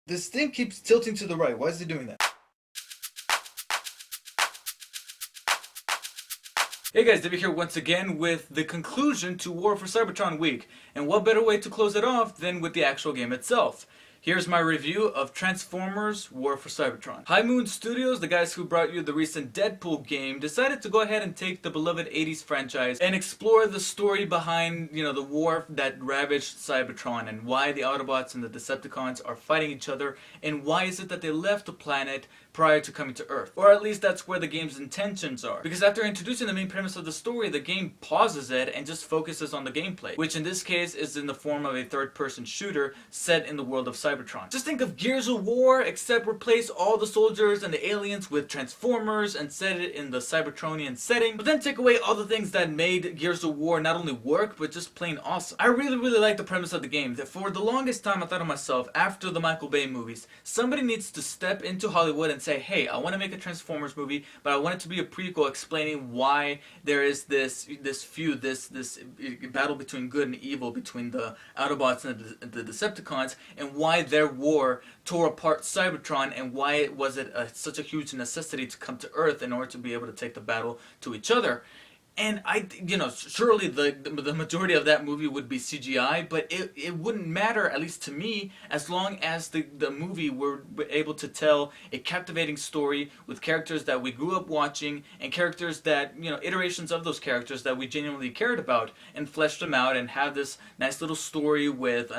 This thing keeps tilting to the right. Why is it doing that? Hey guys, David here once again with the conclusion to War for Cybertron week. And what better way to close it off than with the actual game itself? Here's my review of Transformers War for Cybertron. High Moon Studios, the guys who brought you the recent Deadpool game, decided to go ahead and take the beloved 80s franchise and explore the story behind, the war that ravaged Cybertron and why the Autobots and the Decepticons are fighting each other and why is it that they left the planet prior to coming to Earth. Or at least that's where the game's intentions are. Because after introducing the main premise of the story, the game pauses it and just focuses on the gameplay, which in this case is in the form of a third-person shooter set in the world of Cybertron. Just think of Gears of War, except replace all the soldiers and the aliens with Transformers and set it in the Cybertronian setting, but then take away all the things that made Gears of War not only work, but just plain awesome. I really like the premise of the game. That for the longest time I thought to myself, after the Michael Bay movies, somebody needs to step into Hollywood and say, hey, I want to make a Transformers movie, but I want it to be a prequel explaining why there is this feud, this battle between good and evil, between the Autobots and the Decepticons, and why their war tore apart Cybertron, and why it was such a huge necessity to come to Earth in order to be able to take the battle to each other. And surely the majority of that movie would be CGI, but it wouldn't matter, at least to me, as long as the movie were able to tell a captivating story with characters that we grew up watching and characters that, iterations of those characters that we genuinely cared about, and fleshed them out and have this nice little story with,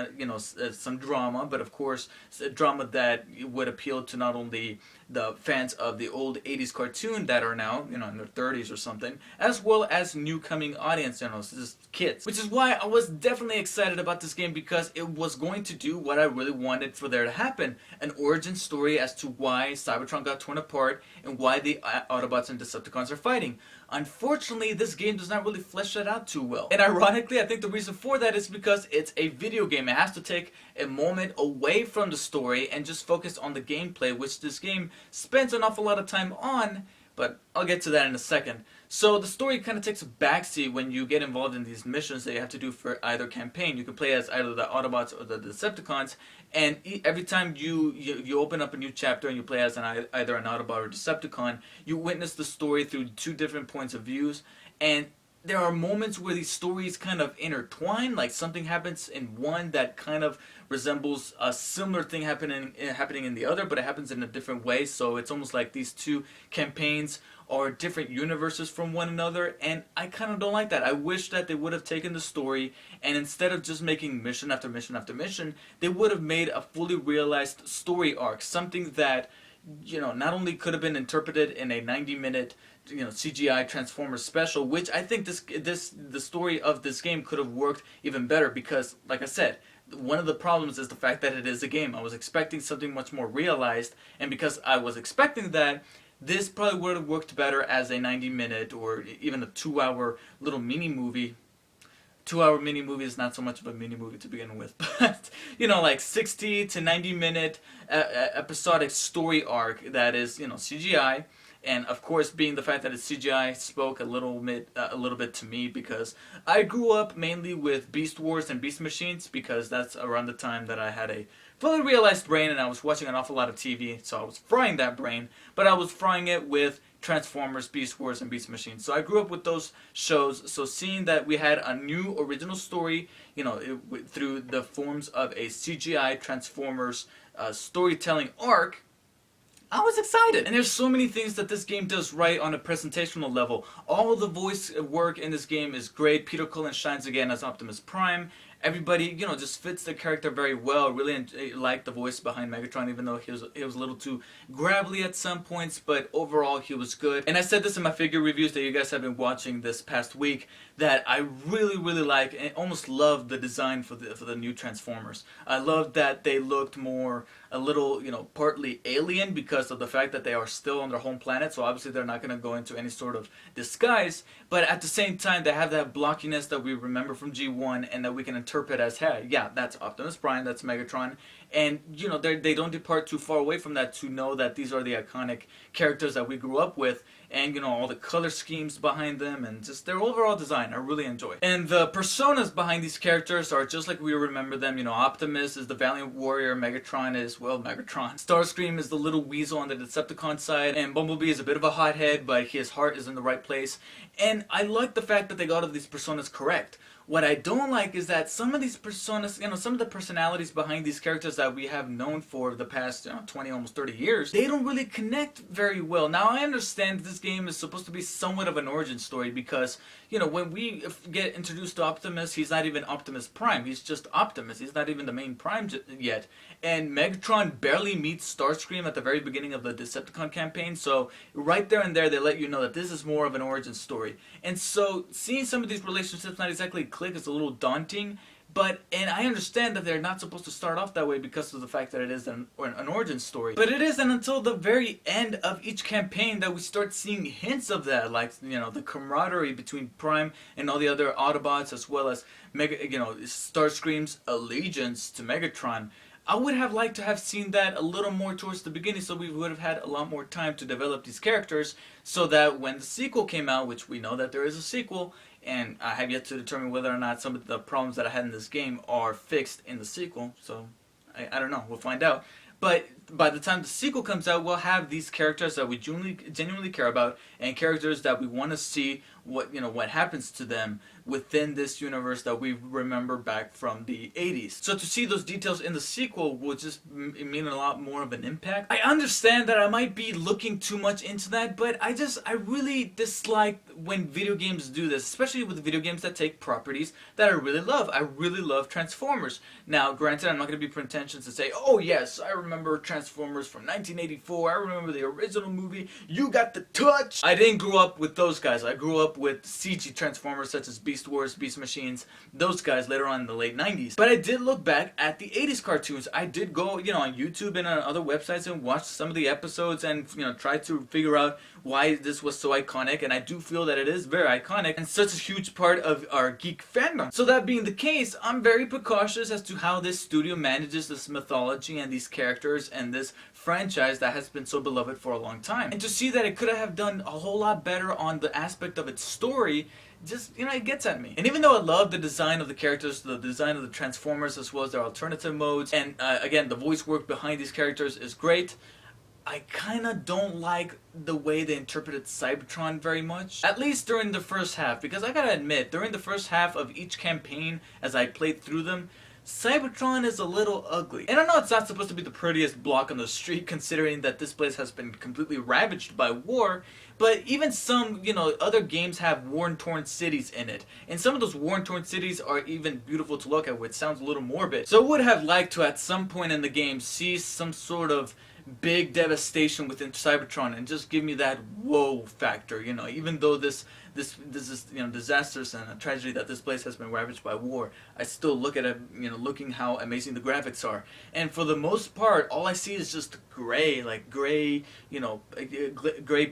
some drama, but of course, a drama that would appeal to not only the fans of the old 80s cartoon that are now, in their 30s or something, as well as new coming audience, just kids. Which is why I was definitely excited about this game, because it was going to do what I really wanted for there to happen. An origin story as to why Cybertron got torn apart and why the Autobots and Decepticons are fighting. Unfortunately, this game does not really flesh that out too well. And ironically, I think the reason for that is because it's a video game. It has to take a moment away from the story and just focus on the gameplay, which this game spends an awful lot of time on, but I'll get to that in a second. So the story kind of takes a backseat when you get involved in these missions that you have to do for either campaign. You can play as either the Autobots or the Decepticons, and every time you open up a new chapter and you play as either an Autobot or Decepticon, you witness the story through two different points of views, and there are moments where these stories kind of intertwine, like something happens in one that kind of resembles a similar thing happening in the other, but it happens in a different way. So it's almost like these two campaigns are different universes from one another, and I kind of don't like that. I wish that they would have taken the story, and instead of just making mission after mission after mission, they would have made a fully realized story arc, something that not only could have been interpreted in a 90-minute CGI Transformers special, which I think the story of this game could have worked even better, because like I said, one of the problems is the fact that it is a game. I was expecting something much more realized, and because I was expecting that, this probably would have worked better as a 90-minute or even a 2-hour little mini movie. 2-hour mini movie is not so much of a mini movie to begin with, but like 60 to 90-minute episodic story arc that is CGI. And of course, being the fact that it's CGI spoke a little bit to me, because I grew up mainly with Beast Wars and Beast Machines, because that's around the time that I had a fully realized brain and I was watching an awful lot of TV, so I was frying that brain, but I was frying it with Transformers, Beast Wars, and Beast Machines. So I grew up with those shows, so seeing that we had a new original story, through the forms of a CGI Transformers storytelling arc, I was excited. And there's so many things that this game does right on a presentational level. All the voice work in this game is great. Peter Cullen shines again as Optimus Prime. Everybody, just fits the character very well. Really liked the voice behind Megatron, even though he was a little too gravelly at some points, but overall he was good. And I said this in my figure reviews that you guys have been watching this past week, that I really like and almost love the design for the new Transformers. I love that they looked more a little, partly alien because of the fact that they are still on their home planet, so obviously they're not going to go into any sort of disguise, but at the same time they have that blockiness that we remember from G1 and that we can interpret interpret as, hey, yeah, that's Optimus Prime, that's Megatron, and you know they don't depart too far away from that to know that these are the iconic characters that we grew up with, and you know all the color schemes behind them and just their overall design I really enjoy. And the personas behind these characters are just like we remember them. You know, Optimus is the valiant warrior, Megatron is, well, Megatron. Starscream is the little weasel on the Decepticon side, and Bumblebee is a bit of a hothead, but his heart is in the right place. And I like the fact that they got all of these personas correct. What I don't like is that some of these personas, you know, some of the personalities behind these characters that we have known for the past, 20, almost 30 years, they don't really connect very well. Now, I understand this game is supposed to be somewhat of an origin story because, you know, when we get introduced to Optimus, he's not even Optimus Prime. He's just Optimus. He's not even the main Prime yet. And Megatron barely meets Starscream at the very beginning of the Decepticon campaign, so right there and there, they let you know that this is more of an origin story. And so, seeing some of these relationships not exactly click is a little daunting, and I understand that they're not supposed to start off that way because of the fact that it is an origin story. But it isn't until the very end of each campaign that we start seeing hints of that, like, you know, the camaraderie between Prime and all the other Autobots, as well as Starscream's allegiance to Megatron. I would have liked to have seen that a little more towards the beginning, so we would have had a lot more time to develop these characters, so that when the sequel came out, which we know that there is a sequel, and I have yet to determine whether or not some of the problems that I had in this game are fixed in the sequel, so I don't know, we'll find out. But by the time the sequel comes out, we'll have these characters that we genuinely care about, and characters that we want to see what happens to them within this universe that we remember back from the 80s. So to see those details in the sequel will just mean a lot more of an impact. I understand that I might be looking too much into that, but I really dislike when video games do this, especially with video games that take properties that I really love. I really love Transformers. Now, granted, I'm not going to be pretentious and say, oh yes, I remember Transformers from 1984, I remember the original movie, you got the touch. I didn't grow up with those guys. I grew up with CG Transformers such as Beast Wars, Beast Machines, those guys later on in the late 90s. But I did look back at the 80s cartoons. I did go, on YouTube and on other websites and watch some of the episodes and, try to figure out why this was so iconic, and I do feel that it is very iconic and such a huge part of our geek fandom. So that being the case, I'm very precautious as to how this studio manages this mythology and these characters and this franchise that has been so beloved for a long time. And to see that it could have done a whole lot better on the aspect of its story, just, it gets at me. And even though I love the design of the characters, the design of the Transformers, as well as their alternative modes, and again, the voice work behind these characters is great, I kinda don't like the way they interpreted Cybertron very much. At least during the first half, because I gotta admit, during the first half of each campaign, as I played through them, Cybertron is a little ugly. And I know it's not supposed to be the prettiest block on the street, considering that this place has been completely ravaged by war, but even some, other games have war-torn cities in it. And some of those war-torn cities are even beautiful to look at, which sounds a little morbid. So I would have liked to, at some point in the game, see some sort of big devastation within Cybertron and just give me that whoa factor, even though this is disastrous and a tragedy that this place has been ravaged by war, I still look at it, looking how amazing the graphics are. And for the most part, all I see is just gray, gray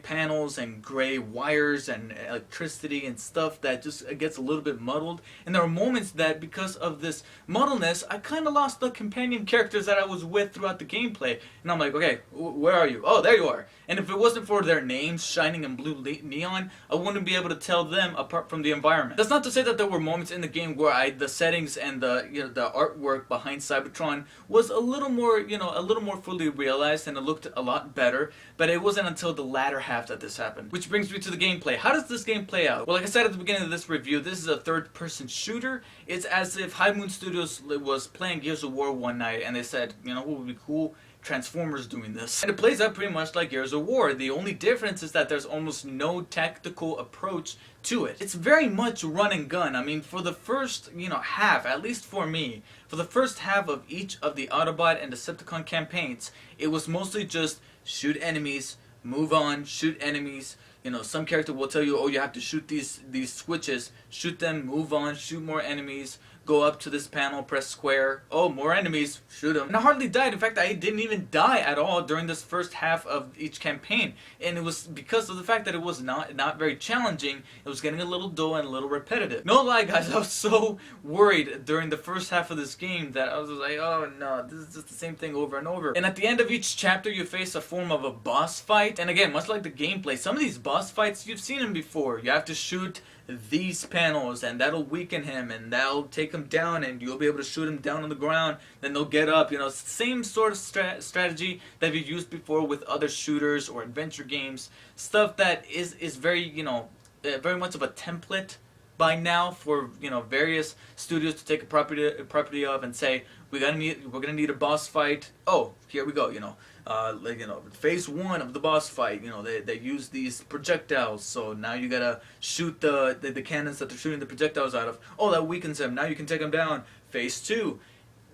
panels and gray wires and electricity and stuff that just gets a little bit muddled. And there are moments that, because of this muddleness, I kind of lost the companion characters that I was with throughout the gameplay. And I'm like, okay, where are you? Oh, there you are. And if it wasn't for their names shining in blue neon, I wouldn't be able to tell them apart from the environment. That's not to say that there were moments in the game where the settings and the artwork behind Cybertron was a little more fully realized and it looked a lot better, but it wasn't until the latter half that this happened. Which brings me to the gameplay. How does this game play out? Well, like I said at the beginning of this review, this is a third-person shooter. It's as if High Moon Studios was playing Gears of War one night and they said, what would be cool? Transformers doing this. And it plays out pretty much like Gears of War. The only difference is that there's almost no tactical approach to it. It's very much run and gun. I mean, for the first, half, at least for me, for the first half of each of the Autobot and Decepticon campaigns, it was mostly just shoot enemies, move on, shoot enemies. Some character will tell you, oh, you have to shoot these switches, shoot them, move on, shoot more enemies, go up to this panel, press square, oh, more enemies, shoot them. And I hardly died. In fact, I didn't even die at all during this first half of each campaign. And it was because of the fact that it was not very challenging. It was getting a little dull and a little repetitive. No lie, guys, I was so worried during the first half of this game that I was like, oh no, this is just the same thing over and over. And at the end of each chapter, you face a form of a boss fight. And again, much like the gameplay, some of these boss fights, you've seen them before. You have to shoot these panels and that'll weaken him and that'll take him down and you'll be able to shoot him down on the ground, then they'll get up. You know, same sort of strategy that you've used before with other shooters or adventure games. Stuff that is very, you know, very much of a template by now for, you know, various studios to take a property of and say, we're gonna need a boss fight. Oh, here we go. You know, like, you know, phase 1 of the boss fight. You know, they use these projectiles, so now you gotta shoot the cannons that they're shooting the projectiles out of. Oh, that weakens them. Now you can take them down. Phase 2.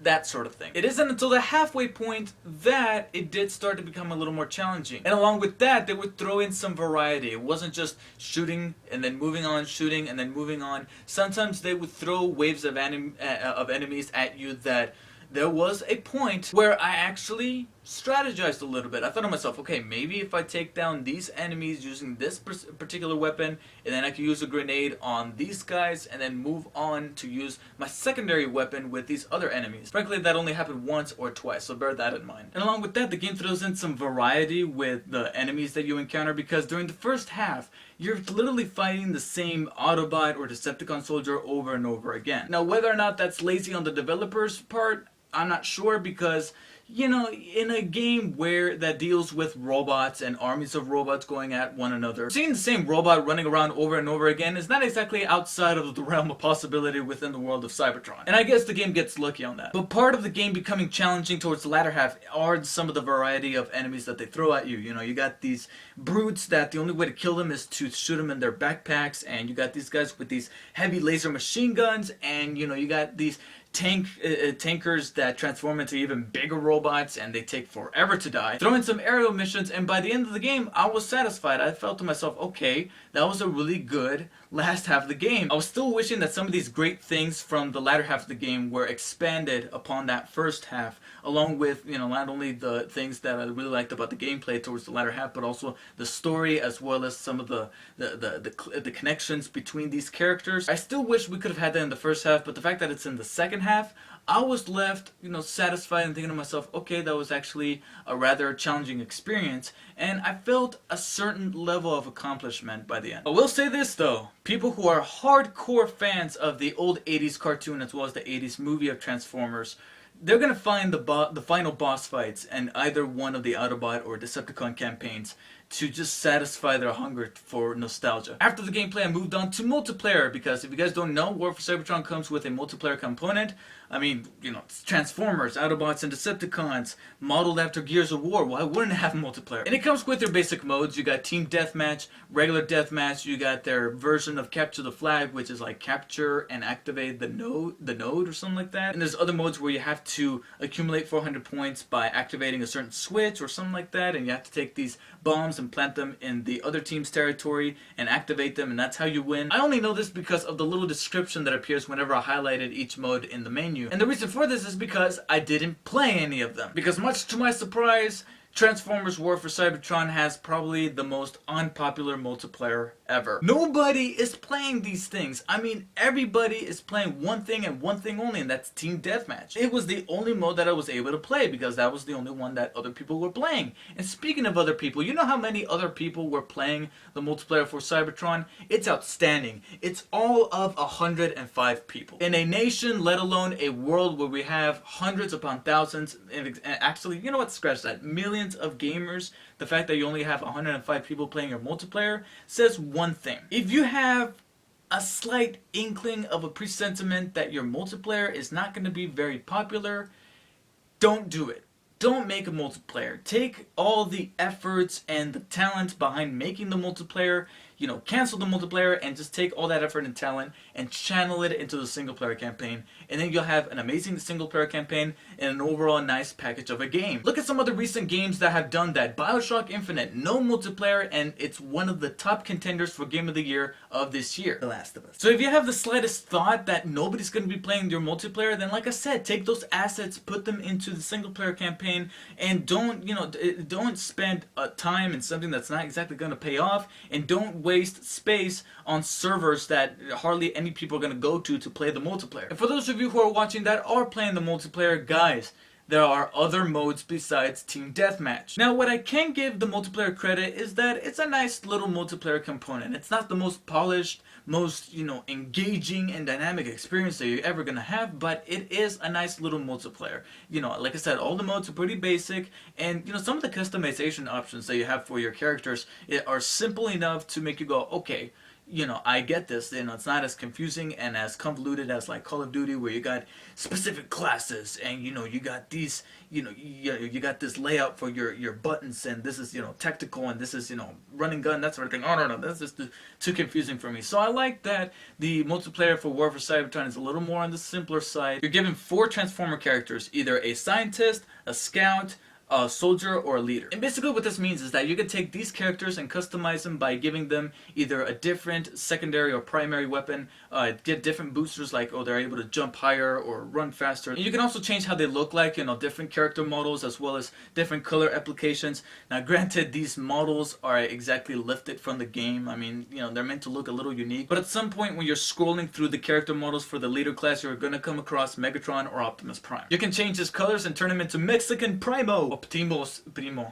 That sort of thing. It isn't until the halfway point that it did start to become a little more challenging. And along with that, they would throw in some variety. It wasn't just shooting and then moving on, shooting and then moving on. Sometimes they would throw waves of enemies at you that there was a point where I actually strategized a little bit. I thought to myself, okay, maybe if I take down these enemies using this particular weapon, and then I can use a grenade on these guys, and then move on to use my secondary weapon with these other enemies. Frankly, that only happened once or twice, so bear that in mind. And along with that, the game throws in some variety with the enemies that you encounter, because during the first half, you're literally fighting the same Autobot or Decepticon soldier over and over again. Now, whether or not that's lazy on the developer's part, I'm not sure, because, you know, in a game that deals with robots and armies of robots going at one another, seeing the same robot running around over and over again is not exactly outside of the realm of possibility within the world of Cybertron. And I guess the game gets lucky on that. But part of the game becoming challenging towards the latter half are some of the variety of enemies that they throw at you. You know, you got these brutes that the only way to kill them is to shoot them in their backpacks, and you got these guys with these heavy laser machine guns, and, you know, you got these tankers that transform into even bigger robots, and they take forever to die. Throw in some aerial missions, and by the end of the game, I was satisfied. I felt to myself, okay, that was a really good last half of the game. I was still wishing that some of these great things from the latter half of the game were expanded upon that first half, along with, you know, not only the things that I really liked about the gameplay towards the latter half, but also the story, as well as some of the connections between these characters. I still wish we could have had that in the first half, but the fact that it's in the second half, I was left, you know, satisfied and thinking to myself, okay, that was actually a rather challenging experience, and I felt a certain level of accomplishment by the end. I will say this though, people who are hardcore fans of the old 80s cartoon as well as the 80s movie of Transformers, they're gonna find the final boss fights and either one of the Autobot or Decepticon campaigns to just satisfy their hunger for nostalgia. After the gameplay, I moved on to multiplayer, because if you guys don't know, War for Cybertron comes with a multiplayer component. I mean, you know, it's Transformers, Autobots, and Decepticons, modeled after Gears of War. Why wouldn't it have multiplayer? And it comes with your basic modes. You got Team Deathmatch, Regular Deathmatch, you got their version of Capture the Flag, which is like capture and activate the node or something like that. And there's other modes where you have to accumulate 400 points by activating a certain switch or something like that, and you have to take these bombs and plant them in the other team's territory and activate them, and that's how you win. I only know this because of the little description that appears whenever I highlighted each mode in the menu. And the reason for this is because I didn't play any of them. Because much to my surprise, Transformers War for Cybertron has probably the most unpopular multiplayer ever. Nobody is playing these things. I mean, everybody is playing one thing and one thing only, and that's Team Deathmatch. It was the only mode that I was able to play because that was the only one that other people were playing. And speaking of other people, you know how many other people were playing the multiplayer for Cybertron? It's outstanding. It's all of 105 people. In a nation, let alone a world where we have hundreds upon thousands, and actually, you know what, scratch that, millions of gamers, the fact that you only have 105 people playing your multiplayer says one thing. If you have a slight inkling of a presentiment that your multiplayer is not going to be very popular, don't do it. Don't make a multiplayer. Take all the efforts and the talent behind making the multiplayer, cancel the multiplayer and just take all that effort and talent and channel it into the single player campaign. And then you'll have an amazing single player campaign and an overall nice package of a game. Look at some other recent games that have done that. BioShock Infinite, no multiplayer, and it's one of the top contenders for Game of the Year of this year. The Last of Us. So if you have the slightest thought that nobody's going to be playing your multiplayer, then like I said, take those assets, put them into the single player campaign, and don't spend time in something that's not exactly going to pay off, and don't waste space on servers that hardly any people are going to go to play the multiplayer. And for those of you who are watching that are playing the multiplayer, guys, there are other modes besides Team Deathmatch. Now, what I can give the multiplayer credit is that it's a nice little multiplayer component. It's not the most polished, most, engaging and dynamic experience that you're ever gonna have, but it is a nice little multiplayer. Like I said, all the modes are pretty basic, and, some of the customization options that you have for your characters are simple enough to make you go, okay, I get this. It's not as confusing and as convoluted as like Call of Duty, where you got specific classes and you got these, you got this layout for your buttons, and this is tactical, and this is run and gun, that sort of thing. Oh no, that's just too confusing for me. So I like that the multiplayer for War for Cybertron is a little more on the simpler side. You're given 4 Transformer characters, either a scientist, a scout, a soldier, or a leader. And basically what this means is that you can take these characters and customize them by giving them either a different secondary or primary weapon, get different boosters, like they're able to jump higher or run faster. And you can also change how they look like, different character models as well as different color applications. Now granted, these models are exactly lifted from the game. I mean, they're meant to look a little unique, but at some point when you're scrolling through the character models for the leader class, you're gonna come across Megatron or Optimus Prime. You can change his colors and turn him into Mexican Primo. Optimus Primo.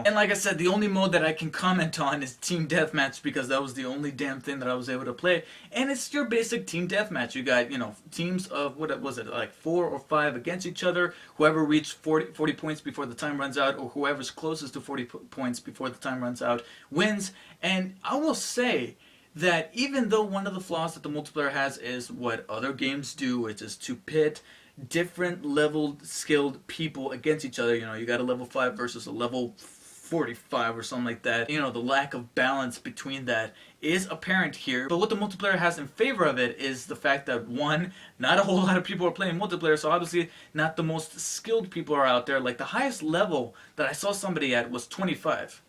And like I said, the only mode that I can comment on is Team Deathmatch, because that was the only damn thing that I was able to play. And it's your basic Team Deathmatch. You got, teams of, what was it, like 4 or 5 against each other. Whoever reached 40 points before the time runs out, or whoever's closest to 40 points before the time runs out, wins. And I will say that even though one of the flaws that the multiplayer has is what other games do, which is to pit different level skilled people against each other. You got a level 5 versus a level 45 or something like that. The lack of balance between that is apparent here. But what the multiplayer has in favor of it is the fact that, one, not a whole lot of people are playing multiplayer, so obviously not the most skilled people are out there. Like the highest level that I saw somebody at was 25.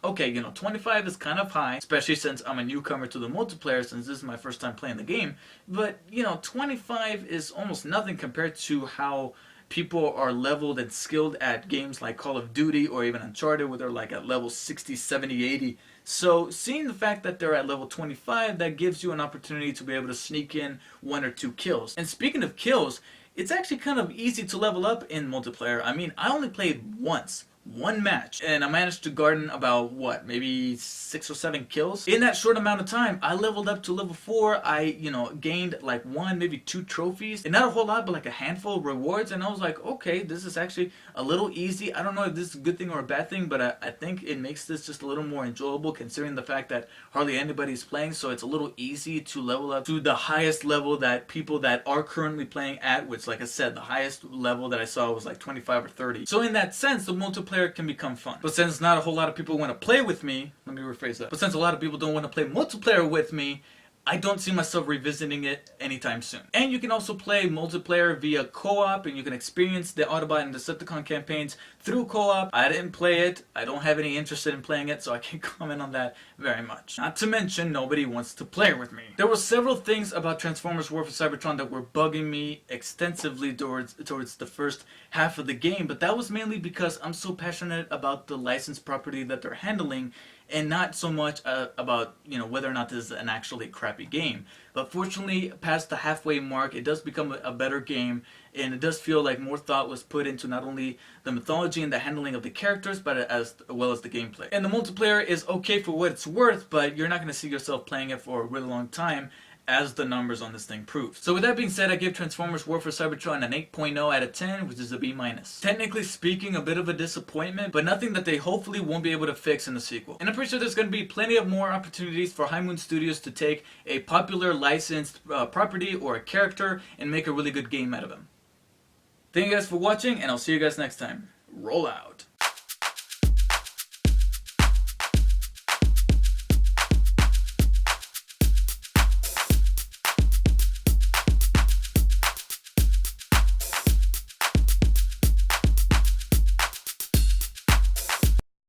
Okay, 25 is kind of high, especially since I'm a newcomer to the multiplayer, since this is my first time playing the game. But, 25 is almost nothing compared to how people are leveled and skilled at games like Call of Duty or even Uncharted, where they're like at level 60, 70, 80. So seeing the fact that they're at level 25, that gives you an opportunity to be able to sneak in 1 or 2 kills. And speaking of kills, it's actually kind of easy to level up in multiplayer. I mean, I only played once. 1 match, and I managed to garden about, maybe 6 or 7 kills. In that short amount of time, I leveled up to level 4. I, gained like 1, maybe 2 trophies, and not a whole lot, but like a handful of rewards, and I was like, okay, this is actually a little easy. I don't know if this is a good thing or a bad thing, but I think it makes this just a little more enjoyable, considering the fact that hardly anybody's playing, so it's a little easy to level up to the highest level that people that are currently playing at, which, like I said, the highest level that I saw was like 25 or 30. So in that sense, the multiplayer can become fun. But since not a whole lot of people want to play with me, let me rephrase that. But since a lot of people don't want to play multiplayer with me, I don't see myself revisiting it anytime soon. And you can also play multiplayer via co-op, and you can experience the Autobot and Decepticon campaigns through co-op. I didn't play it. I don't have any interest in playing it, so I can't comment on that very much. Not to mention, nobody wants to play with me. There were several things about Transformers War for Cybertron that were bugging me extensively towards the first half of the game, but that was mainly because I'm so passionate about the licensed property that they're handling, and not so much about whether or not this is an actually crappy game. But fortunately, past the halfway mark, it does become a better game, and it does feel like more thought was put into not only the mythology and the handling of the characters, but as well as the gameplay. And the multiplayer is okay for what it's worth, but you're not going to see yourself playing it for a really long time, as the numbers on this thing prove. So with that being said, I give Transformers War for Cybertron an 8.0 out of 10, which is a B-. Technically speaking, a bit of a disappointment, but nothing that they hopefully won't be able to fix in the sequel. And I'm pretty sure there's going to be plenty of more opportunities for High Moon Studios to take a popular licensed property or a character and make a really good game out of them. Thank you guys for watching, and I'll see you guys next time. Roll out.